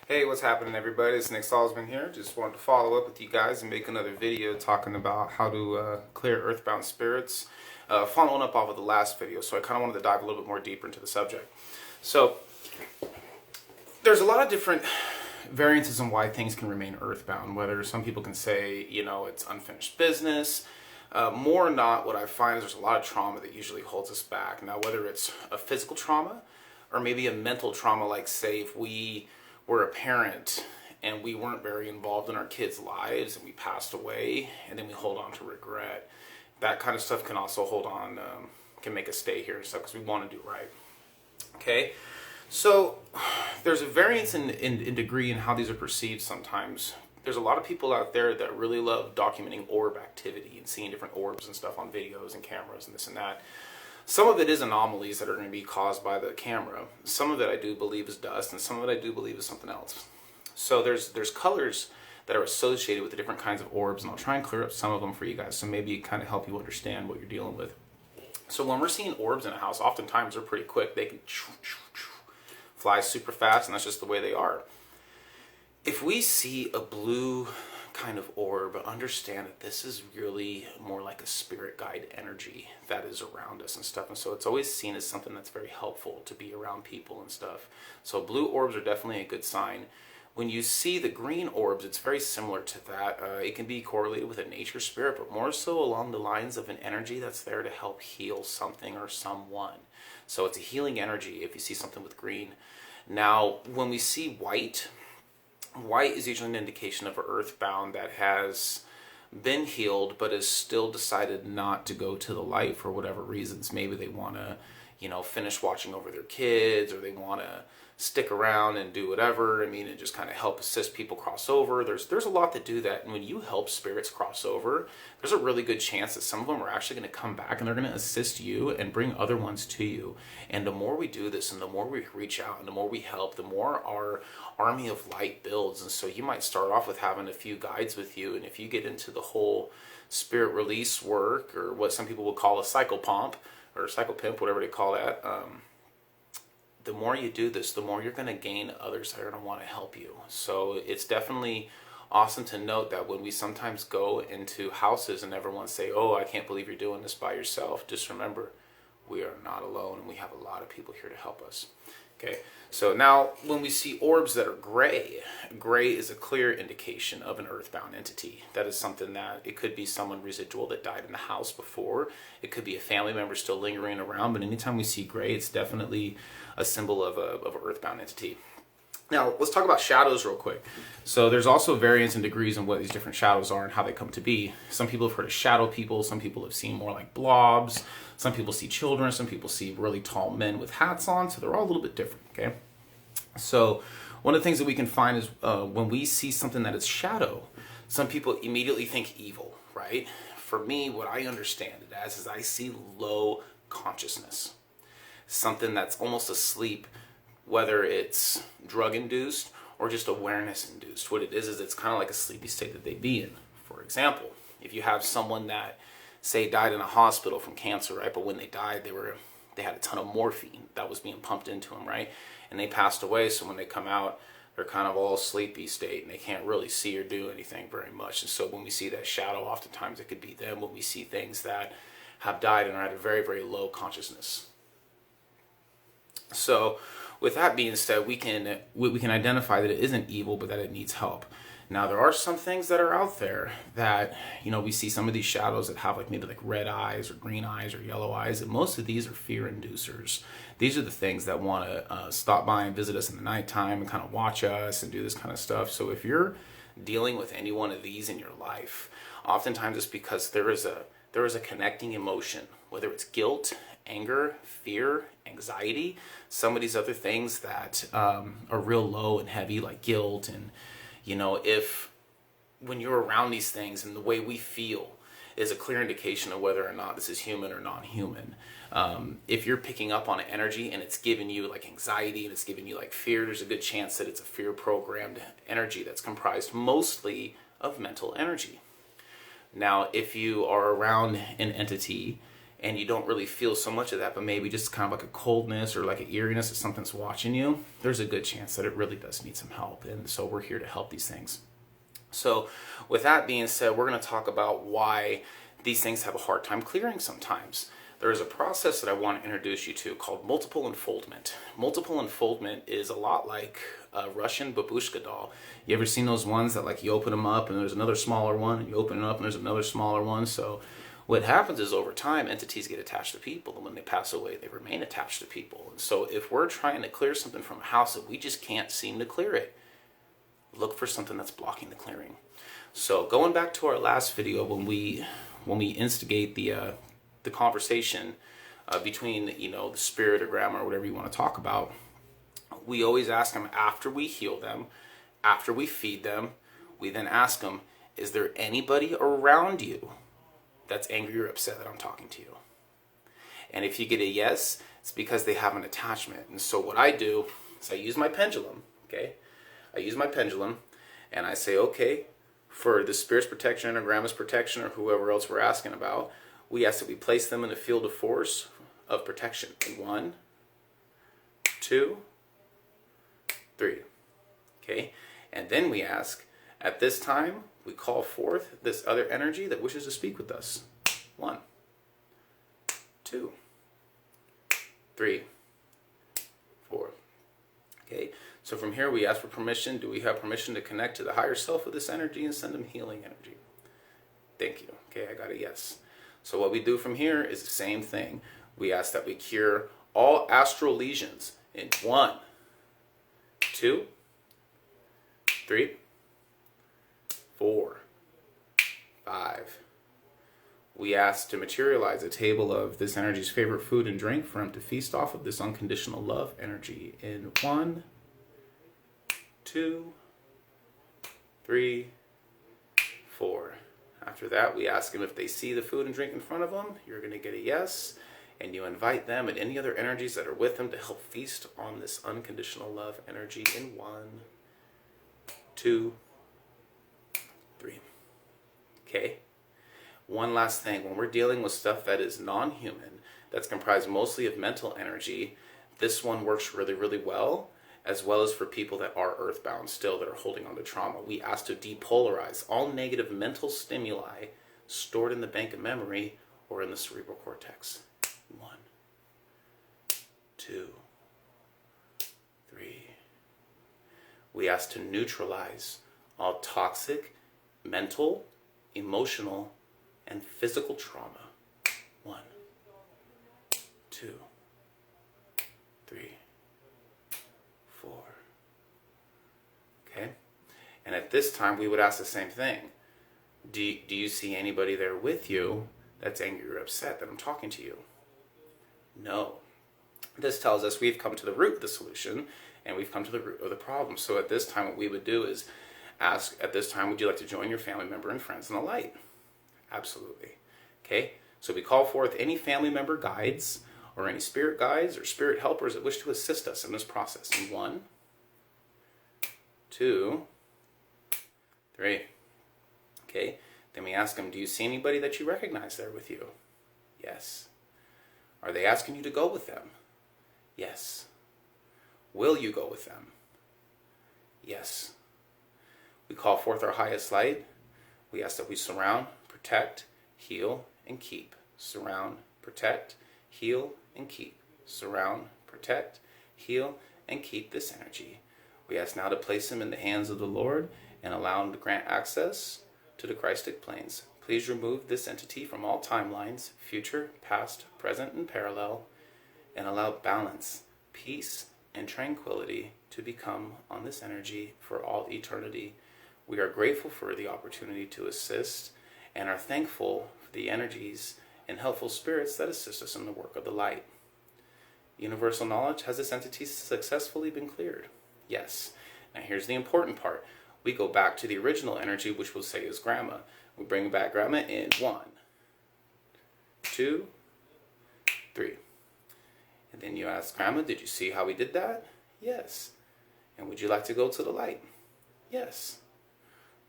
Hey, what's happening, everybody? It's Nick Salzman here. Just wanted to follow up with you guys and make another video talking about how to clear earthbound spirits. Following up off of the last video, so I kind of wanted to dive a little bit more deeper into the subject. So, there's a lot of different variances on why things can remain earthbound. Whether some people can say, it's unfinished business. More or not, what I find is there's a lot of trauma that usually holds us back. Now, whether it's a physical trauma or maybe a mental trauma, like say if we were a parent and we weren't very involved in our kids' lives and we passed away and then we hold on to regret. That kind of stuff can also hold on, can make us stay here and stuff because we want to do right. Okay? So there's a variance in degree in how these are perceived sometimes. There's a lot of people out there that really love documenting orb activity and seeing different orbs and stuff on videos and cameras and this and that. Some of it is anomalies that are going to be caused by the camera. Some of it I do believe is dust, and some of it I do believe is something else. So there's colors that are associated with the different kinds of orbs, and I'll try and clear up some of them for you guys, so maybe it kind of help you understand what you're dealing with. So when we're seeing orbs in a house, oftentimes they're pretty quick. They can fly super fast, and that's just the way they are. If we see a blue kind of orb, understand that this is really more like a spirit guide energy that is around us and stuff, and so it's always seen as something that's very helpful to be around people and stuff. So blue orbs are definitely a good sign. When you see the green orbs, it's very similar to that. It can be correlated with a nature spirit, but more so along the lines of an energy that's there to help heal something or someone. So it's a healing energy if you see something with green. Now when we see white is usually an indication of an earthbound that has been healed but has still decided not to go to the light for whatever reasons. Maybe they want to, finish watching over their kids, or they want to stick around and do whatever. And just kind of help assist people cross over. There's a lot that do that. And when you help spirits cross over, there's a really good chance that some of them are actually going to come back and they're going to assist you and bring other ones to you. And the more we do this and the more we reach out and the more we help, the more our army of light builds. And so you might start off with having a few guides with you, and if you get into the whole spirit release work, or what some people would call a cycle pump or cycle pimp, whatever they call that, the more you do this, the more you're going to gain others that are going to want to help you. So it's definitely awesome to note that when we sometimes go into houses and everyone say, "Oh, I can't believe you're doing this by yourself," just remember, we are not alone, and we have a lot of people here to help us. Okay, so now when we see orbs that are gray is a clear indication of an earthbound entity. That is something that, it could be someone residual that died in the house before. It could be a family member still lingering around, but anytime we see gray, it's definitely a symbol of an earthbound entity. Now, let's talk about shadows real quick. So there's also variance in degrees in what these different shadows are and how they come to be. Some people have heard of shadow people. Some people have seen more like blobs. Some people see children. Some people see really tall men with hats on. So they're all a little bit different, okay? So one of the things that we can find is when we see something that is shadow, some people immediately think evil, right? For me, what I understand it as is I see low consciousness. Something that's almost asleep, whether it's drug-induced or just awareness-induced. What it is it's kind of like a sleepy state that they be in. For example, if you have someone that, say, died in a hospital from cancer, right? But when they died, they had a ton of morphine that was being pumped into them, right? And they passed away, so when they come out, they're kind of all sleepy state, and they can't really see or do anything very much. And so when we see that shadow, oftentimes it could be them when we see things that have died and are at a very, very low consciousness. So with that being said, we can identify that it isn't evil, but that it needs help. Now, there are some things that are out there that, we see some of these shadows that have maybe red eyes or green eyes or yellow eyes, and most of these are fear inducers. These are the things that want to stop by and visit us in the nighttime and kind of watch us and do this kind of stuff. So if you're dealing with any one of these in your life, oftentimes it's because there is a connecting emotion, whether it's guilt, anger, fear, anxiety, some of these other things that are real low and heavy, like guilt. And if when you're around these things and the way we feel is a clear indication of whether or not this is human or non-human. If you're picking up on an energy and it's giving you like anxiety and it's giving you like fear, there's a good chance that it's a fear programmed energy that's comprised mostly of mental energy. Now, if you are around an entity and you don't really feel so much of that, but maybe just kind of like a coldness or like an eeriness that something's watching you, there's a good chance that it really does need some help. And so we're here to help these things. So with that being said, we're going to talk about why these things have a hard time clearing sometimes. There is a process that I want to introduce you to called multiple unfoldment. Multiple unfoldment is a lot like a Russian babushka doll. You ever seen those ones that like you open them up and there's another smaller one, and you open it up and there's another smaller one? So what happens is over time, entities get attached to people, and when they pass away, they remain attached to people. And so if we're trying to clear something from a house that we just can't seem to clear it, look for something that's blocking the clearing. So going back to our last video, when we instigate the conversation between the spirit or grandma or whatever you want to talk about, we always ask them after we heal them, after we feed them, we then ask them, is there anybody around you that's angry or upset that I'm talking to you? And if you get a yes, it's because they have an attachment. And so what I do is I use my pendulum, okay? I use my pendulum and I say, okay, for the spirit's protection or grandma's protection or whoever else we're asking about, we ask that we place them in a field of force of protection. 1, 2, 3. Okay? And then we ask, at this time, we call forth this other energy that wishes to speak with us. 1, 2, 3, 4. Okay? So from here we ask for permission. Do we have permission to connect to the higher self of this energy and send them healing energy? Thank you. Okay, I got a yes. So what we do from here is the same thing. We ask that we cure all astral lesions in 1, 2, 3, 4, 5. We ask to materialize a table of this energy's favorite food and drink for him to feast off of this unconditional love energy in 1, 2, 3, 4. After that, we ask them if they see the food and drink in front of them. You're going to get a yes. And you invite them and any other energies that are with them to help feast on this unconditional love energy in 1, 2, 3. Okay? One last thing. When we're dealing with stuff that is non-human, that's comprised mostly of mental energy, this one works really, really well as for people that are earthbound still, that are holding on to trauma. We ask to depolarize all negative mental stimuli stored in the bank of memory or in the cerebral cortex. 1, 2, 3. We ask to neutralize all toxic, mental, emotional, and physical trauma. 1, 2, 3, 4. Okay? And at this time, we would ask the same thing. Do you see anybody there with you that's angry or upset that I'm talking to you? No. This tells us we've come to the root of the solution, and we've come to the root of the problem. So at this time, what we would do is ask, at this time, would you like to join your family member and friends in the light? Absolutely. Okay? So we call forth any family member guides or any spirit guides or spirit helpers that wish to assist us in this process. In 1, 2, 3. Okay? Then we ask them, do you see anybody that you recognize there with you? Yes. Are they asking you to go with them? Yes. Will you go with them? Yes. We call forth our highest light. We ask that we surround, protect, heal, and keep. Surround, protect, heal, and keep. Surround, protect, heal, and keep this energy. We ask now to place him in the hands of the Lord and allow him to grant access to the Christic planes. Please remove this entity from all timelines, future, past, present, and parallel, and allow balance, peace, and tranquility to become on this energy for all eternity. We are grateful for the opportunity to assist and are thankful for the energies and helpful spirits that assist us in the work of the light. Universal knowledge, has this entity successfully been cleared? Yes. Now here's the important part. We go back to the original energy, which we'll say is Grandma. We bring back Grandma in 1, 2, 3. And then you ask Grandma, did you see how we did that? Yes. And would you like to go to the light? Yes.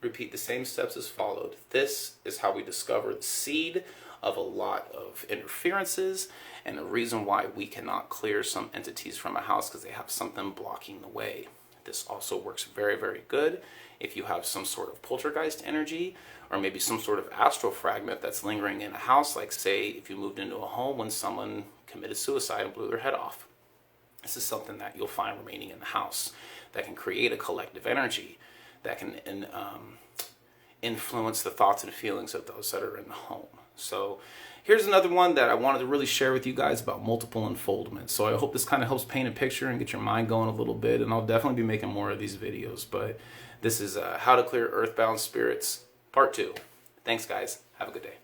Repeat the same steps as followed. This is how we discover the seed of a lot of interferences, and the reason why we cannot clear some entities from a house because they have something blocking the way. This also works very, very good if you have some sort of poltergeist energy, or maybe some sort of astral fragment that's lingering in a house, like say if you moved into a home when someone committed suicide and blew their head off. This is something that you'll find remaining in the house that can create a collective energy that can influence the thoughts and feelings of those that are in the home. So here's another one that I wanted to really share with you guys about multiple unfoldment. So I hope this kind of helps paint a picture and get your mind going a little bit, and I'll definitely be making more of these videos. But this is how to clear earthbound spirits part 2. Thanks guys, have a good day.